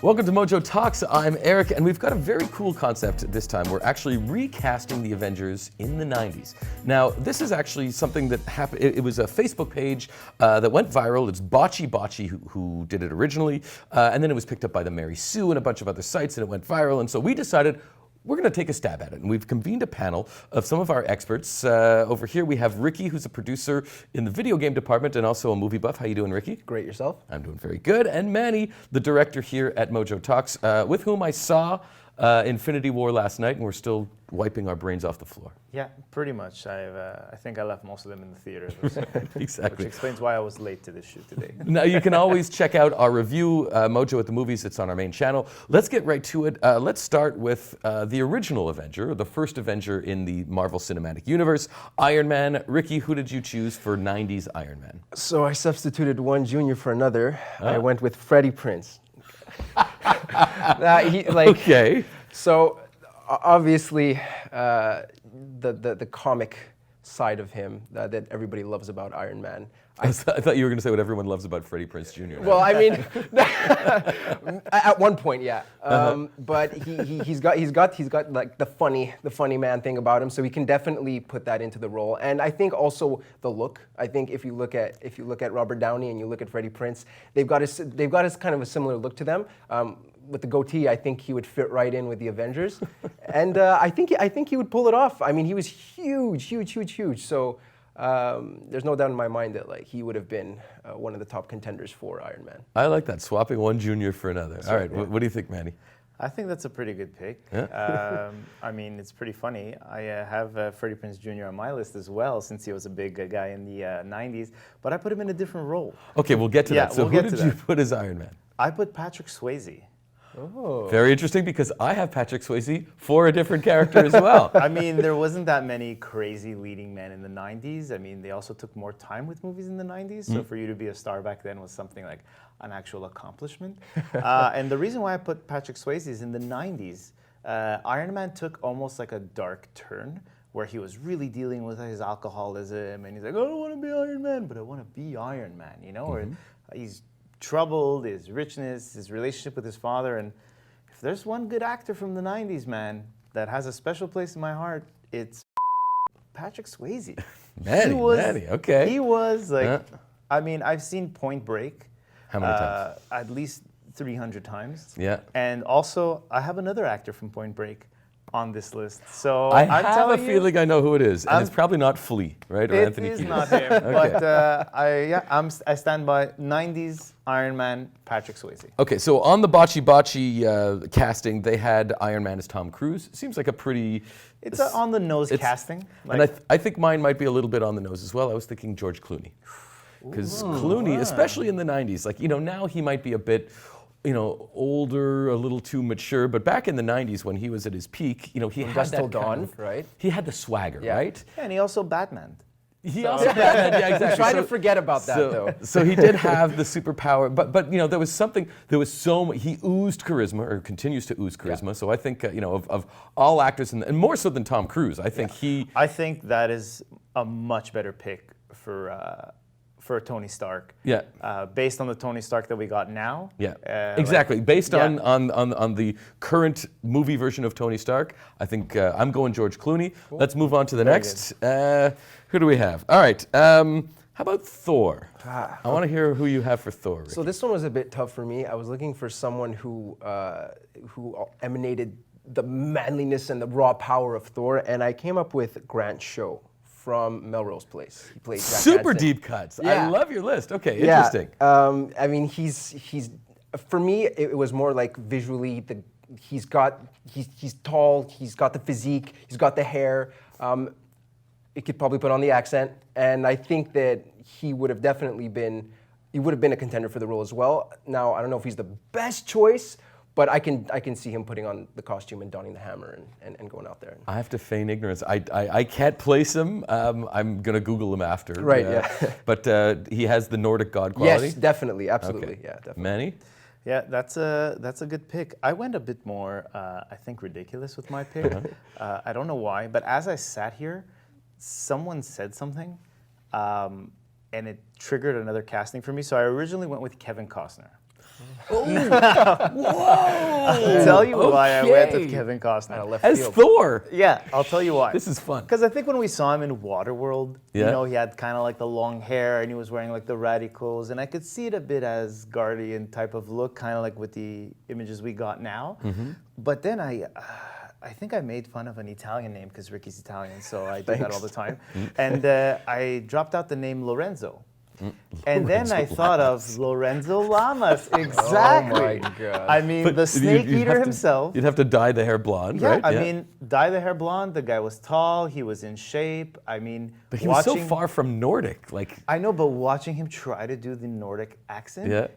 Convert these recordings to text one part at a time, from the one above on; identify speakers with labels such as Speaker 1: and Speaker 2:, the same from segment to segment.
Speaker 1: Welcome to Mojo Talks. I'm Eric, and we've got a very cool concept this time. We're actually recasting the Avengers in the 90s. Now, this is actually something that happened. It was a Facebook page that went viral. It's Botchy who did it originally, and then it was picked up by the Mary Sue and a bunch of other sites, and it went viral. And so we decided we're going to take a stab at it, and we've convened a panel of some of our experts. Over here we have Ricky, who's a producer in the video game department and also a movie buff. How you doing, Ricky?
Speaker 2: Great, yourself?
Speaker 1: I'm doing very good. And Manny, the director here at Mojo Talks, with whom I saw Infinity War last night, and we're still wiping our brains off the floor.
Speaker 3: Yeah, pretty much. I think I left most of them in the theater.
Speaker 1: Exactly.
Speaker 3: Which explains why I was late to this shoot today.
Speaker 1: Now, you can always check out our review, Mojo at the Movies. It's on our main channel. Let's get right to it. Let's start with the original Avenger, the first Avenger in the Marvel Cinematic Universe, Iron Man. Ricky, who did you choose for 90s Iron Man?
Speaker 2: So I substituted one junior for another. I went with Freddie Prinze.
Speaker 1: Okay.
Speaker 2: So obviously, the comic side of him that everybody loves about Iron Man.
Speaker 1: I thought you were going to say what everyone loves about Freddie Prinze Jr.
Speaker 2: Well, I mean, at one point, yeah. But he's got like the funny man thing about him, so he can definitely put that into the role. And I think also the look. I think if you look at Robert Downey and you look at Freddie Prinze, they've got a kind of a similar look to them. With the goatee, I think he would fit right in with the Avengers, and I think he would pull it off. I mean, he was huge. So there's no doubt in my mind that like he would have been one of the top contenders for Iron Man.
Speaker 1: I like that, swapping one junior for another. All right, what do you think, Manny?
Speaker 3: I think that's a pretty good pick.
Speaker 1: Yeah?
Speaker 3: I mean, it's pretty funny. I have Freddie Prinze Jr. on my list as well, since he was a big guy in the 90s, but I put him in a different role.
Speaker 1: Okay, we'll get to that. So
Speaker 3: we'll
Speaker 1: who did you put as Iron Man?
Speaker 3: I put Patrick Swayze.
Speaker 2: Oh.
Speaker 1: Very interesting, because I have Patrick Swayze for a different character as well.
Speaker 3: I mean, there wasn't that many crazy leading men in the 90s. I mean, they also took more time with movies in the 90s. So for you to be a star back then was something like an actual accomplishment. And the reason why I put Patrick Swayze is in the 90s, Iron Man took almost like a dark turn where he was really dealing with his alcoholism. And he's like, I don't want to be Iron Man, but I want to be Iron Man, you know? Or he's troubled, his richness, his relationship with his father. And if there's one good actor from the 90s, man, that has a special place in my heart, it's Patrick Swayze.
Speaker 1: Manny, okay.
Speaker 3: He was like, I mean, I've seen Point Break.
Speaker 1: How many times?
Speaker 3: At least 300 times.
Speaker 1: Yeah.
Speaker 3: And also, I have another actor from Point Break on this list. So
Speaker 1: I have a feeling I know who it is, and it's probably not Flea, right? Or Anthony
Speaker 3: It is
Speaker 1: Kiedis.
Speaker 3: not him, but I stand by 90s Iron Man, Patrick Swayze.
Speaker 1: Okay, so on the Botchy casting, they had Iron Man as Tom Cruise. Seems like a pretty...
Speaker 3: It's on the nose casting.
Speaker 1: Like, and I think mine might be a little bit on the nose as well. I was thinking George Clooney. Because Clooney, especially in the 90s, like, you know, now he might be a bit... older, a little too mature, but back in the 90s when he was at his peak, he had
Speaker 2: Dust Till
Speaker 1: that
Speaker 2: Dawn, right?
Speaker 1: He had the swagger, right?
Speaker 3: Yeah, and he also Batman.
Speaker 1: He also Batman, yeah, exactly.
Speaker 2: Try to forget about that, though.
Speaker 1: So he did have the superpower, but there was something, he oozed charisma, or continues to ooze charisma. Yeah. So I think, of all actors, and more so than Tom Cruise, I think
Speaker 3: I think that is a much better pick for Tony Stark.
Speaker 1: Yeah.
Speaker 3: Based on the Tony Stark that we got now.
Speaker 1: Yeah. Exactly. Based on the current movie version of Tony Stark, I think I'm going George Clooney. Cool. Let's move on to the next. Who do we have? All right. How about Thor? I want to hear who you have for Thor, Ricky.
Speaker 2: So this one was a bit tough for me. I was looking for someone who emanated the manliness and the raw power of Thor, and I came up with Grant Show from Melrose Place. He played Jack
Speaker 1: Super
Speaker 2: Hansen.
Speaker 1: Deep cuts.
Speaker 2: Yeah.
Speaker 1: I love your list. Okay, interesting.
Speaker 2: I mean, he's for me, it was more like visually, he's tall, he's got the physique, he's got the hair. It could probably put on the accent, and I think that he would have been a contender for the role as well. Now, I don't know if he's the best choice, but I can see him putting on the costume and donning the hammer and going out there.
Speaker 1: I have to feign ignorance. I can't place him. I'm going to Google him after.
Speaker 2: Right, yeah.
Speaker 1: But he has the Nordic god quality?
Speaker 2: Yes, definitely, absolutely.
Speaker 1: Okay.
Speaker 2: Yeah, definitely.
Speaker 1: Manny?
Speaker 3: Yeah, that's a good pick. I went a bit more, I think, ridiculous with my pick. I don't know why, but as I sat here, someone said something, and it triggered another casting for me. So I originally went with Kevin Costner. I'll tell you why I went with
Speaker 1: Okay.
Speaker 3: Kevin Costner.
Speaker 2: Left
Speaker 1: As
Speaker 2: field.
Speaker 1: Thor.
Speaker 3: Yeah, I'll tell you why.
Speaker 1: This is fun.
Speaker 3: Because I think when we saw him in Waterworld,
Speaker 1: Yeah.
Speaker 3: you know, he had kind of like the long hair and he was wearing like the ratty clothes, and I could see it a bit as Guardian type of look, kind of like with the images we got now. But then I think I made fun of an Italian name because Ricky's Italian, so I do that all the time. And I dropped out the name Lorenzo. And then I thought of Lorenzo Lamas. Exactly.
Speaker 2: Oh my God.
Speaker 3: I mean, the snake eater himself.
Speaker 1: You'd have to dye the hair blonde,
Speaker 3: Yeah,
Speaker 1: right?
Speaker 3: I mean, dye the hair blonde. The guy was tall. He was in shape. I mean,
Speaker 1: But he was so far from Nordic. Like,
Speaker 3: I know, but watching him try to do the Nordic accent
Speaker 1: Yeah.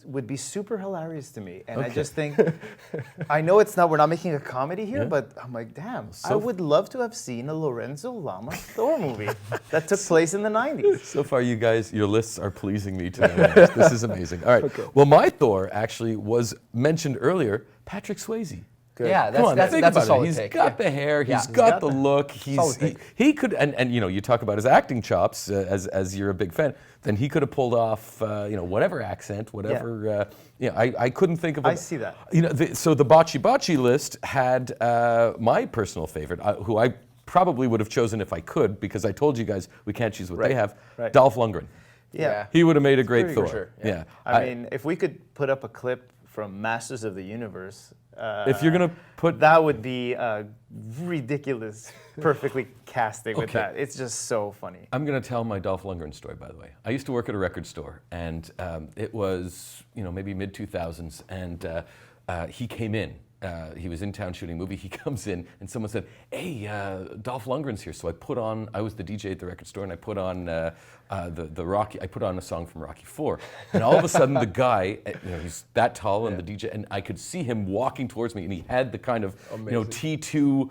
Speaker 3: would be super hilarious to me. And I just think, I know we're not making a comedy here, but I'm like, damn, I would love to have seen a Lorenzo Lamas Thor movie that took place in the 90s.
Speaker 1: so far, you guys, your lists are pleasing me tonight. This is amazing. All right. Well, my Thor actually was mentioned earlier, Patrick Swayze.
Speaker 2: Yeah,
Speaker 1: Come on,
Speaker 2: that's
Speaker 1: think
Speaker 2: a
Speaker 1: about
Speaker 2: solid
Speaker 1: it. He's
Speaker 2: take.
Speaker 1: got the hair.
Speaker 2: Yeah.
Speaker 1: He's got the look.
Speaker 2: Solid take.
Speaker 1: He could, and you know, you talk about his acting chops as you're a big fan. Then he could have pulled off, you know, whatever accent, whatever. I couldn't think of.
Speaker 3: I see that.
Speaker 1: You know, so the Bocce Bocce list had my personal favorite, who I probably would have chosen if I could, because I told you guys we can't choose what they have.
Speaker 3: Right.
Speaker 1: Dolph Lundgren.
Speaker 3: Yeah.
Speaker 1: He would have made a great
Speaker 2: pretty
Speaker 1: Thor.
Speaker 2: for sure,
Speaker 1: Yeah.
Speaker 3: I mean, if we could put up a clip from Masters of the Universe,
Speaker 1: if you're gonna put
Speaker 3: that would be ridiculous, perfectly casting with
Speaker 1: Okay.
Speaker 3: that. It's just so funny.
Speaker 1: I'm going to tell my Dolph Lundgren story, by the way. I used to work at a record store, and it was, you know, maybe mid-2000s, and he came in. He was in town shooting a movie. He comes in, and someone said, "Hey, Dolph Lundgren's here." So I was the DJ at the record store, and I put on the Rocky. I put on a song from Rocky IV, and all of a sudden, the guy, you know, he's that tall, and the DJ, and I could see him walking towards me, and he had the kind of, you know, T2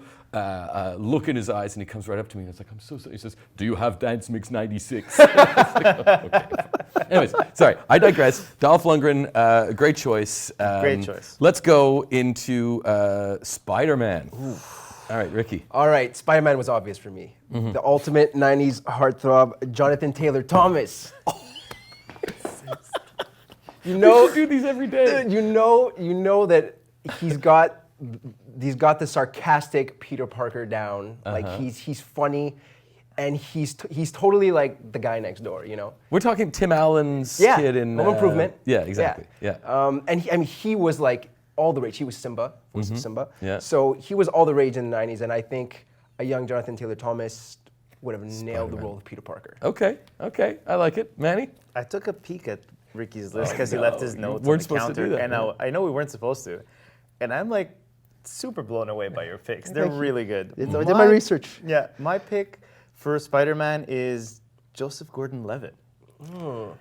Speaker 1: look in his eyes, and he comes right up to me, and it's like, "I'm so sorry." He says, "Do you have Dance Mix '96?" Okay. Anyways, sorry, I digress. Dolph Lundgren, great choice.
Speaker 3: Great choice.
Speaker 1: Let's go into Spider-Man. All right, Ricky.
Speaker 2: All right, Spider-Man was obvious for me. The ultimate 90s heartthrob, Jonathan Taylor Thomas. You know,
Speaker 1: We should do these every day.
Speaker 2: you know that he's got the sarcastic Peter Parker down. Like he's funny, and he's totally like the guy next door. You know.
Speaker 1: We're talking Tim Allen's
Speaker 2: Yeah.
Speaker 1: kid in
Speaker 2: Home Improvement.
Speaker 1: Yeah, exactly. Yeah.
Speaker 2: And he was like all the rage. He was Simba, voice of Simba.
Speaker 1: Yeah.
Speaker 2: So he was all the rage in the 90s, and I think a young Jonathan Taylor Thomas would have nailed the role of Peter Parker.
Speaker 1: Okay. I like it. Manny?
Speaker 3: I took a peek at Ricky's list because he left his
Speaker 1: you
Speaker 3: notes on
Speaker 1: weren't
Speaker 3: the
Speaker 1: supposed to
Speaker 3: counter,
Speaker 1: do that,
Speaker 3: and
Speaker 1: no.
Speaker 3: I know we weren't supposed to, and I'm like super blown away by your picks. They're really good.
Speaker 2: I did my research.
Speaker 3: Yeah, my pick for Spider-Man is Joseph Gordon-Levitt.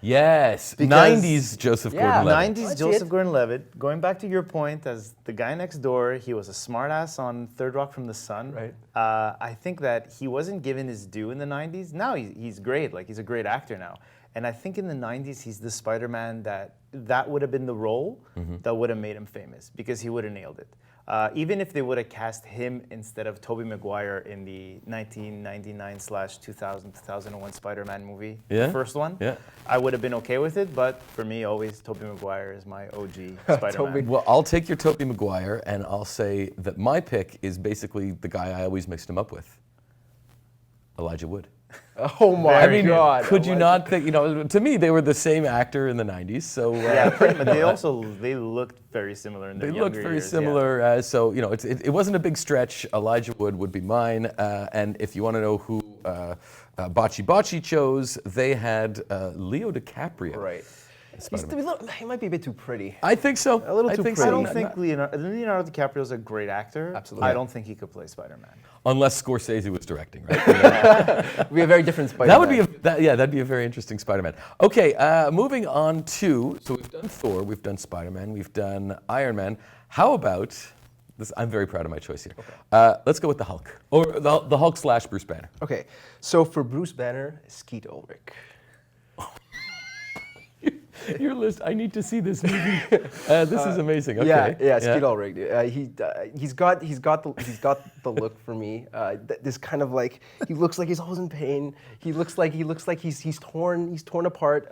Speaker 1: Yes.
Speaker 3: Because-
Speaker 1: 90s Joseph
Speaker 2: Yeah,
Speaker 1: Gordon-Levitt.
Speaker 3: 90s
Speaker 2: I see
Speaker 3: Joseph
Speaker 2: it.
Speaker 3: Gordon-Levitt. Going back to your point, as the guy next door, he was a smartass on Third Rock from the Sun.
Speaker 2: Right.
Speaker 3: I think that he wasn't given his due in the 90s. Now he's great. Like, he's a great actor now. And I think in the 90s, he's the Spider-Man that would have been the role that would have made him famous, because he would have nailed it. Even if they would have cast him instead of Tobey Maguire in the 1999/2000-2001 Spider-Man movie,
Speaker 1: Yeah?
Speaker 3: the first one,
Speaker 1: Yeah.
Speaker 3: I would have been okay with it. But for me, always Tobey Maguire is my OG Spider-Man.
Speaker 1: Well, I'll take your Tobey Maguire, and I'll say that my pick is basically the guy I always mixed him up with, Elijah Wood.
Speaker 2: Oh my
Speaker 1: I mean,
Speaker 2: God!
Speaker 1: could you not think, you know, to me, they were the same actor in the 90s, so...
Speaker 3: Yeah, pretty much. They looked very similar in their
Speaker 1: They
Speaker 3: younger
Speaker 1: looked very
Speaker 3: years, yeah.
Speaker 1: similar, so you know it wasn't a big stretch. Elijah Wood would be mine, and if you want to know who Bocce Bocce chose, they had Leo DiCaprio.
Speaker 2: Right.
Speaker 1: Spider-Man.
Speaker 2: He might be a bit too pretty.
Speaker 1: I think so.
Speaker 2: A little
Speaker 1: I
Speaker 2: too
Speaker 1: think
Speaker 2: pretty.
Speaker 3: I
Speaker 1: so.
Speaker 3: don't think Leonardo DiCaprio is a great actor.
Speaker 2: Absolutely.
Speaker 3: I don't think he could play Spider-Man.
Speaker 1: Unless Scorsese was directing, right?
Speaker 2: It'd be a very different Spider-Man.
Speaker 1: That would be that'd be a very interesting Spider-Man. Okay, moving on to, so we've done Thor, we've done Spider-Man, we've done Iron Man. How about this? I'm very proud of my choice here. Let's go with the Hulk, or the Hulk / Bruce Banner.
Speaker 2: Okay, so for Bruce Banner, Skeet Ulrich.
Speaker 1: Your list. I need to see this movie. This is amazing. Okay.
Speaker 2: Yeah, Skeet Ulrich. He's got the look for me. This kind of like, he looks like he's always in pain. He looks like he's torn apart.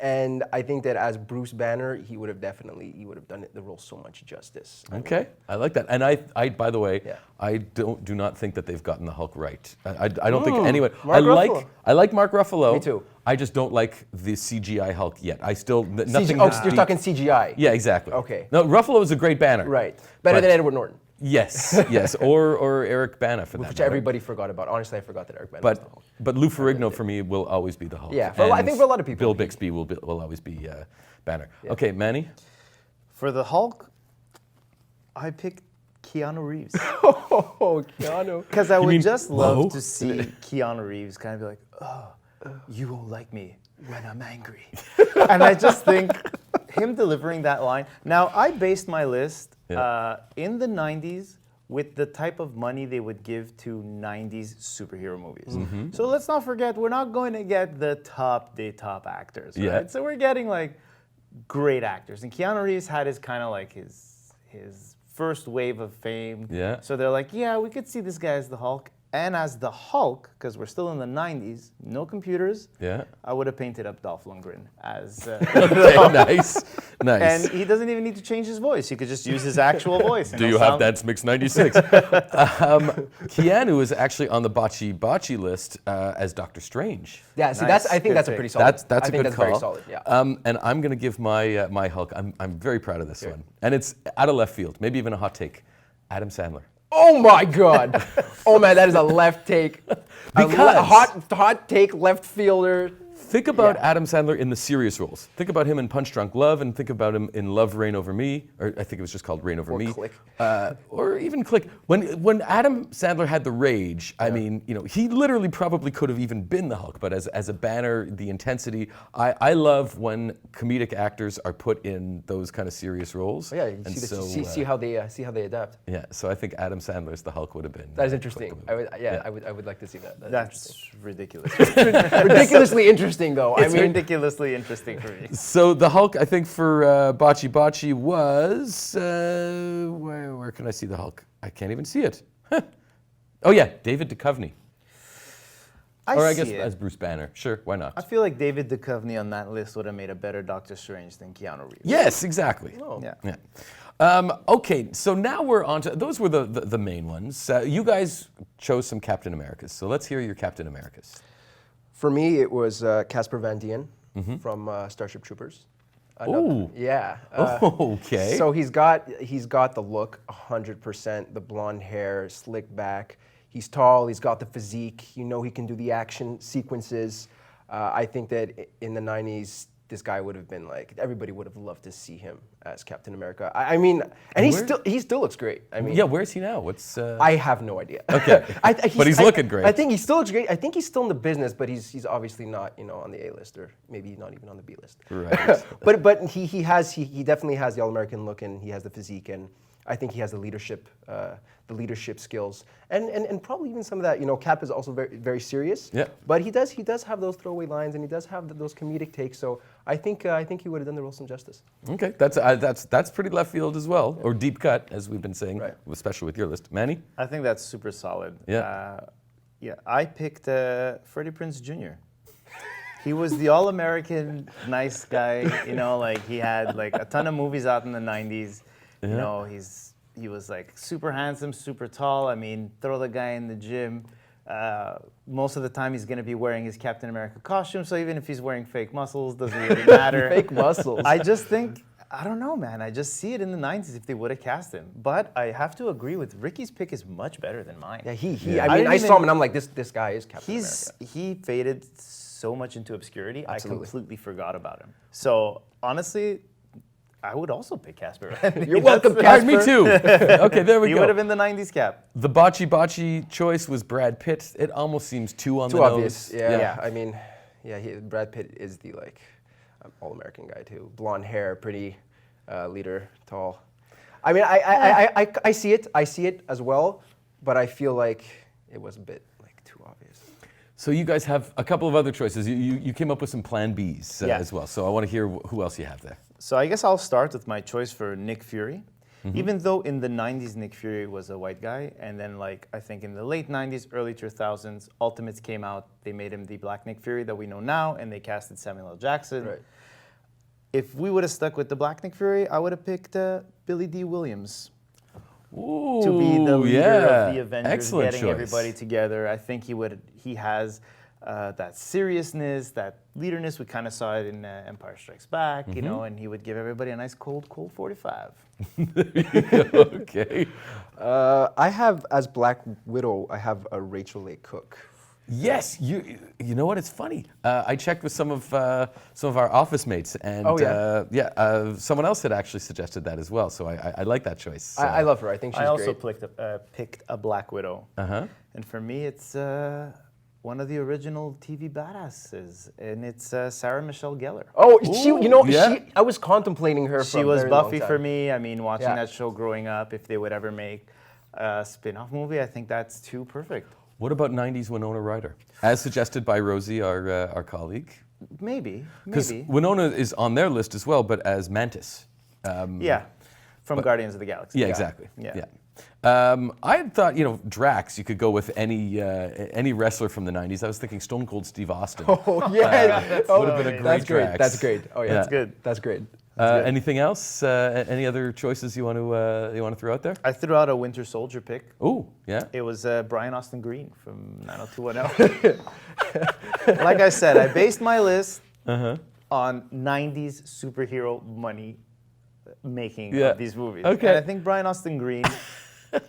Speaker 2: And I think that as Bruce Banner, he would have done the role so much justice.
Speaker 1: Okay, I like that. And I by the way,
Speaker 2: Yeah.
Speaker 1: I do not think that they've gotten the Hulk right. I don't think anyone.
Speaker 2: Mark Ruffalo.
Speaker 1: I like Mark Ruffalo.
Speaker 2: Me too.
Speaker 1: I just don't like the CGI Hulk yet. I still nothing.
Speaker 2: You're talking CGI.
Speaker 1: Yeah, exactly.
Speaker 2: Okay.
Speaker 1: No, Ruffalo is a great Banner.
Speaker 2: Right. Better
Speaker 1: But-
Speaker 2: than Edward Norton,
Speaker 1: Yes, yes, or Eric Bana for that
Speaker 2: which
Speaker 1: matter.
Speaker 2: everybody forgot about. Honestly, I forgot that Eric Bana was the Hulk.
Speaker 1: But Lou Ferrigno for me will always be the Hulk.
Speaker 2: Yeah, I think for a lot of people.
Speaker 1: Bill Bixby will always be Banner. Okay, Manny.
Speaker 3: For the Hulk, I picked Keanu Reeves.
Speaker 2: Oh, Keanu.
Speaker 3: Because I would
Speaker 1: mean
Speaker 3: just
Speaker 1: Mo?
Speaker 3: love to see Keanu Reeves kind of be like, oh, you won't like me when I'm angry. And I just think him delivering that line. Now, I based my list in the 90s with the type of money they would give to 90s superhero movies. So let's not forget, we're not going to get the top actors, right?
Speaker 1: Yeah.
Speaker 3: So we're getting like great actors. And Keanu Reeves had his kind of like his first wave of fame.
Speaker 1: Yeah.
Speaker 3: So they're like, yeah, we could see this guy as the Hulk. And as the Hulk, because we're still in the 90s, no computers,
Speaker 1: Yeah.
Speaker 3: I would have painted up Dolph Lundgren as
Speaker 1: Okay, nice.
Speaker 3: and he doesn't even need to change his voice. He could just use his actual voice.
Speaker 1: Do you have That's Mix 96? Keanu is actually on the Bocce list as Doctor Strange.
Speaker 2: Yeah, see,
Speaker 3: Nice.
Speaker 2: I think
Speaker 3: Good
Speaker 2: that's a
Speaker 3: pick.
Speaker 2: pretty solid.
Speaker 1: That's
Speaker 2: I
Speaker 1: a
Speaker 2: think
Speaker 1: good
Speaker 2: that's
Speaker 1: call.
Speaker 2: very solid. Yeah.
Speaker 1: And I'm going to give my Hulk. I'm very proud of this one, and it's out of left field. Maybe even a hot take. Adam Sandler.
Speaker 2: Oh my God! Oh man, that is a left take.
Speaker 1: Because-
Speaker 2: a hot take left fielder.
Speaker 1: Think about Adam Sandler in the serious roles. Think about him in Punch Drunk Love, and think about him in Love, Reign Over Me, or I think it was just called Reign Over
Speaker 2: Or
Speaker 1: Me.
Speaker 2: Click.
Speaker 1: Or even Click. When Adam Sandler had the rage, I mean, he literally probably could have even been the Hulk, but as a Banner, the intensity, I love when comedic actors are put in those kind of serious roles.
Speaker 2: Yeah, you
Speaker 1: And
Speaker 2: see how they adapt.
Speaker 1: Yeah, so I think Adam Sandler's the Hulk would have been.
Speaker 2: That is
Speaker 1: quite
Speaker 2: interesting.
Speaker 1: the movie.
Speaker 2: I would like to see that.
Speaker 3: That's ridiculous.
Speaker 2: ridiculously interesting though.
Speaker 3: It's
Speaker 2: I mean,
Speaker 3: ridiculously interesting for me.
Speaker 1: So the Hulk, I think for Bocce was where can I see the Hulk? I can't even see it. Oh yeah, David Duchovny, or I guess
Speaker 3: see it.
Speaker 1: as Bruce Banner. Sure, why
Speaker 3: I
Speaker 1: not?
Speaker 3: feel like David Duchovny on that list would have made a better Doctor Strange than Keanu Reeves.
Speaker 1: Yes, exactly.
Speaker 3: Yeah.
Speaker 1: Yeah. Okay, so now we're on to those were the main ones. You guys chose some Captain Americas, so let's hear your Captain Americas.
Speaker 2: for me, it was Casper Van Dien from Starship Troopers.
Speaker 1: Ooh.
Speaker 2: Yeah.
Speaker 1: Okay.
Speaker 2: So he's got the look 100%, the blonde hair, slick back. He's tall, he's got the physique, he can do the action sequences. I think that in the 90s, this guy would have been like, everybody would have loved to see him as Captain America. I mean, and he still looks great. I mean,
Speaker 1: Yeah, where's he now? What's
Speaker 2: I have no idea.
Speaker 1: Okay. But he's looking great.
Speaker 2: I think he still looks great. I think he's still in the business, but he's obviously not, on the A list, or maybe not even on the B list.
Speaker 1: Right.
Speaker 2: But he definitely has the all-American look, and he has the physique, and I think he has the leadership skills, and probably even some of that. Cap is also very, very serious.
Speaker 1: Yeah.
Speaker 2: But he does have those throwaway lines, and he does have those comedic takes. So I think he would have done the role some justice.
Speaker 1: Okay, that's pretty left field as well, or deep cut, as we've been saying,
Speaker 2: Right.
Speaker 1: especially with your list. Manny?
Speaker 3: I think that's super solid.
Speaker 1: Yeah.
Speaker 3: I picked Freddie Prinze Jr. He was the all-American nice guy, like he had like a ton of movies out in the 90s. He was like super handsome, super tall. I mean, throw the guy in the gym. Most of the time he's going to be wearing his Captain America costume, so even if he's wearing fake muscles, doesn't really matter.
Speaker 2: Fake muscles.
Speaker 3: I just think, I don't know, man. I just see it in the 90s if they would have cast him. But I have to agree with Ricky's pick is much better than mine.
Speaker 2: Yeah, I mean, I saw him and I'm like, this guy is Captain America.
Speaker 3: He faded so much into obscurity,
Speaker 2: Absolutely.
Speaker 3: I completely forgot about him. So honestly, I would also pick Casper.
Speaker 2: You're welcome,
Speaker 1: All right,
Speaker 2: Casper.
Speaker 1: me too. Okay, there we
Speaker 3: He
Speaker 1: go.
Speaker 3: would have been the 90s Cap.
Speaker 1: The Bocce choice was Brad Pitt. It almost seems too on
Speaker 2: Too
Speaker 1: the
Speaker 2: obvious.
Speaker 1: nose.
Speaker 2: Yeah. I mean, Brad Pitt is the all-American guy too. Blonde hair, pretty, leader, tall. I mean, I see it. I see it as well, but I feel like it was a bit too obvious.
Speaker 1: So you guys have a couple of other choices. You came up with some Plan Bs
Speaker 3: Yeah.
Speaker 1: as well. So I want to hear who else you have there.
Speaker 3: So I guess I'll start with my choice for Nick Fury. Even though in the 90s Nick Fury was a white guy, and then like I think in the late 90s, early 2000s, Ultimates came out. They made him the Black Nick Fury that we know now, and they casted Samuel L. Jackson.
Speaker 2: Right.
Speaker 3: If we would have stuck with the Black Nick Fury, I would have picked Billy D. Williams
Speaker 1: Ooh,
Speaker 3: to be the leader
Speaker 1: yeah.
Speaker 3: of the Avengers,
Speaker 1: Excellent
Speaker 3: getting
Speaker 1: choice.
Speaker 3: everybody together. I think he has that seriousness, that leaderness. We kind of saw it in Empire Strikes Back, you know, and he would give everybody a nice cold 45.
Speaker 1: Okay.
Speaker 2: I have, as Black Widow, I have a Rachel A. Cook.
Speaker 1: Yes, you know what? It's funny. I checked with some of our office mates, and
Speaker 2: Oh, yeah?
Speaker 1: someone else had actually suggested that as well. So I like that choice.
Speaker 2: I love her. I think she's
Speaker 3: I also
Speaker 2: great.
Speaker 3: picked a Black Widow.
Speaker 1: Uh-huh.
Speaker 3: And for me, it's one of the original TV badasses, and it's Sarah Michelle Gellar.
Speaker 2: Oh,
Speaker 1: yeah.
Speaker 2: I was contemplating her.
Speaker 3: She
Speaker 2: for
Speaker 3: was
Speaker 2: a very long
Speaker 3: Buffy
Speaker 2: time.
Speaker 3: for me. I mean, watching
Speaker 2: Yeah.
Speaker 3: that show growing up, if they would ever make a spin-off movie, I think that's too perfect.
Speaker 1: What about 90s Winona Ryder? As suggested by Rosie, our colleague.
Speaker 3: Maybe.
Speaker 1: Because Winona is on their list as well, but as Mantis.
Speaker 3: Yeah, from Guardians of the Galaxy.
Speaker 1: Yeah, exactly.
Speaker 3: Yeah.
Speaker 1: I had thought, Drax, you could go with any wrestler from the 90s. I was thinking Stone Cold Steve Austin.
Speaker 2: Oh yeah,
Speaker 1: would have been a great
Speaker 2: that's great.
Speaker 1: Drax.
Speaker 2: That's great. Oh yeah,
Speaker 1: That's
Speaker 3: good.
Speaker 2: That's great.
Speaker 1: Anything else? Any other choices you want to throw out there?
Speaker 3: I threw out a Winter Soldier pick.
Speaker 1: Oh, yeah.
Speaker 3: It was Brian Austin Green from 90210. Like I said, I based my list on 90s superhero money making of these movies.
Speaker 1: Okay.
Speaker 3: And I think Brian Austin Green,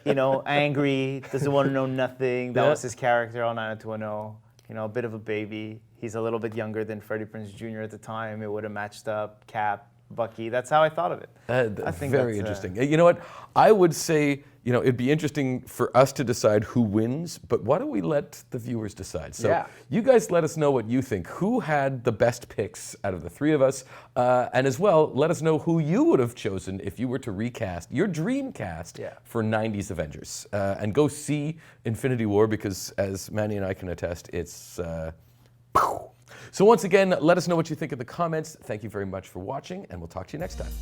Speaker 3: angry, doesn't want to know nothing. That was his character on 90210. A bit of a baby. He's a little bit younger than Freddie Prinze Jr. at the time. It would have matched up. Cap, Bucky. That's how I thought of it. I think
Speaker 1: very
Speaker 3: that's,
Speaker 1: interesting. You know what? I would say, it'd be interesting for us to decide who wins, but why don't we let the viewers decide? So you guys let us know what you think. Who had the best picks out of the three of us? And as well, let us know who you would have chosen if you were to recast your dream cast for 90s Avengers. And go see Infinity War, because as Manny and I can attest, it's... So once again, let us know what you think in the comments. Thank you very much for watching, and we'll talk to you next time.